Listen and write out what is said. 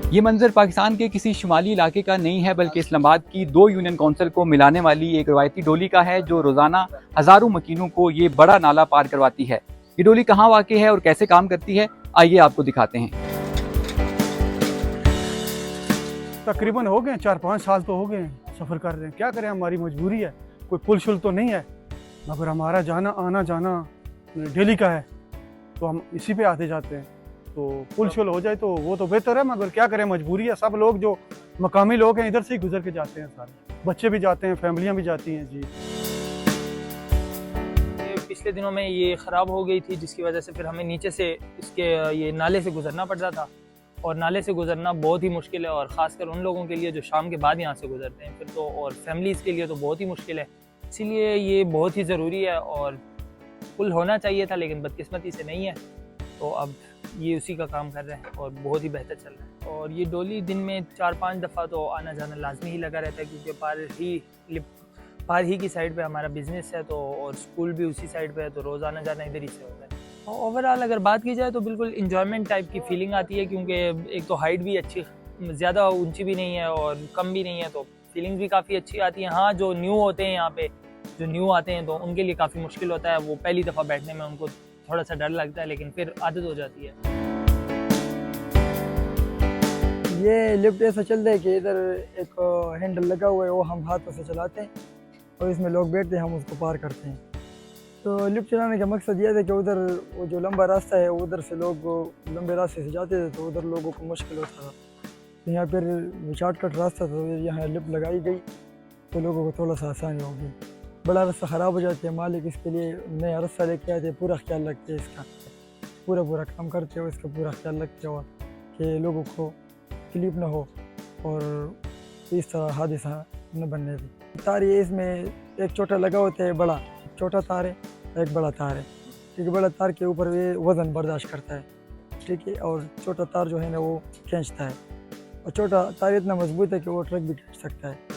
ये मंजर पाकिस्तान के किसी शुमाली इलाके का नहीं है, बल्कि इस्लामाबाद की दो यूनियन काउंसिल को मिलाने वाली एक रवायती डोली का है, जो रोज़ाना हज़ारों मकीनों को ये बड़ा नाला पार करवाती है। ये डोली कहाँ वाक़ई है और कैसे काम करती है, आइए आपको दिखाते हैं। तकरीबन हो गए 4-5 साल तो हो गए सफ़र कर रहे हैं। क्या करें, हमारी मजबूरी है, कोई पुल शुल तो नहीं है, मगर हमारा जाना आना जाना डेली का है, तो हम इसी पे आते जाते हैं। तो पुल शुल हो जाए तो वो तो बेहतर है, मगर क्या करें, मजबूरी है। सब लोग जो मकामी लोग हैं इधर से ही गुजर के जाते हैं, सारे बच्चे भी जाते हैं, फैमिलियाँ भी जाती हैं जी। पिछले दिनों में ये ख़राब हो गई थी, जिसकी वजह से फिर हमें नीचे से इसके ये नाले से गुजरना पड़ रहा था, और नाले से गुजरना बहुत ही मुश्किल है, और ख़ासकर उन लोगों के लिए जो शाम के बाद यहाँ से गुजरते हैं फिर तो, और फैमिलीज़ के लिए तो बहुत ही मुश्किल है। इसीलिए ये बहुत ही ज़रूरी है, और पुल होना चाहिए था लेकिन बदकिस्मती से नहीं है, तो अब ये उसी का काम कर रहे हैं और बहुत ही बेहतर चल रहा है। और ये डोली दिन में 4-5 दफ़ा तो आना जाना लाजमी ही लगा रहता है, क्योंकि पार ही की साइड पे हमारा बिज़नेस है, तो और स्कूल भी उसी साइड पे है, तो रोज़ आना जाना इधर ही से होता है। और ओवरऑल अगर बात की जाए तो बिल्कुल इंजॉयमेंट टाइप की फीलिंग आती है, क्योंकि एक तो हाइट भी अच्छी, ज़्यादा ऊंची भी नहीं है और कम भी नहीं है, तो फीलिंग्स भी काफ़ी अच्छी आती है। हाँ, जो न्यू होते हैं यहाँ पे, जो न्यू आते हैं तो उनके लिए काफ़ी मुश्किल होता है, वो पहली दफ़ा बैठने में उनको थोड़ा सा डर लगता है, लेकिन फिर आदत हो जाती है। ये लिफ्ट ऐसा चल रहा है कि इधर एक हैंडल लगा हुआ है, वो हम हाथों से चलाते हैं और इसमें लोग बैठते हैं, हम उसको पार करते हैं। तो लिफ्ट चलाने का मकसद ये था कि उधर वो जो लंबा रास्ता है उधर से लोग लंबे रास्ते से जाते थे, तो उधर लोगों को मुश्किल होता था। तो यहाँ पर शॉर्टकट रास्ता था, तो यहाँ लिफ्ट लगाई गई तो लोगों को थोड़ा सा आसानी होगी। बड़ा रास्ता ख़राब हो जाता है, मालिक इसके लिए नया रास्ता लेके आते, पूरा ख्याल रखते हैं, इसका पूरा काम करते हो, इसका पूरा ख्याल रखते हो कि लोगों को तकलीफ ना हो और इस तरह हादसा न बनने दे। तार ये इसमें एक छोटा लगा होता है, बड़ा छोटा तार है, एक बड़ा तार है, ठीक है। बड़ा तार के ऊपर ये वज़न बर्दाश्त करता है, ठीक है, और छोटा तार जो है ना वो खींचता है, और छोटा तार इतना मजबूत है कि वो ट्रक भी खींच सकता है।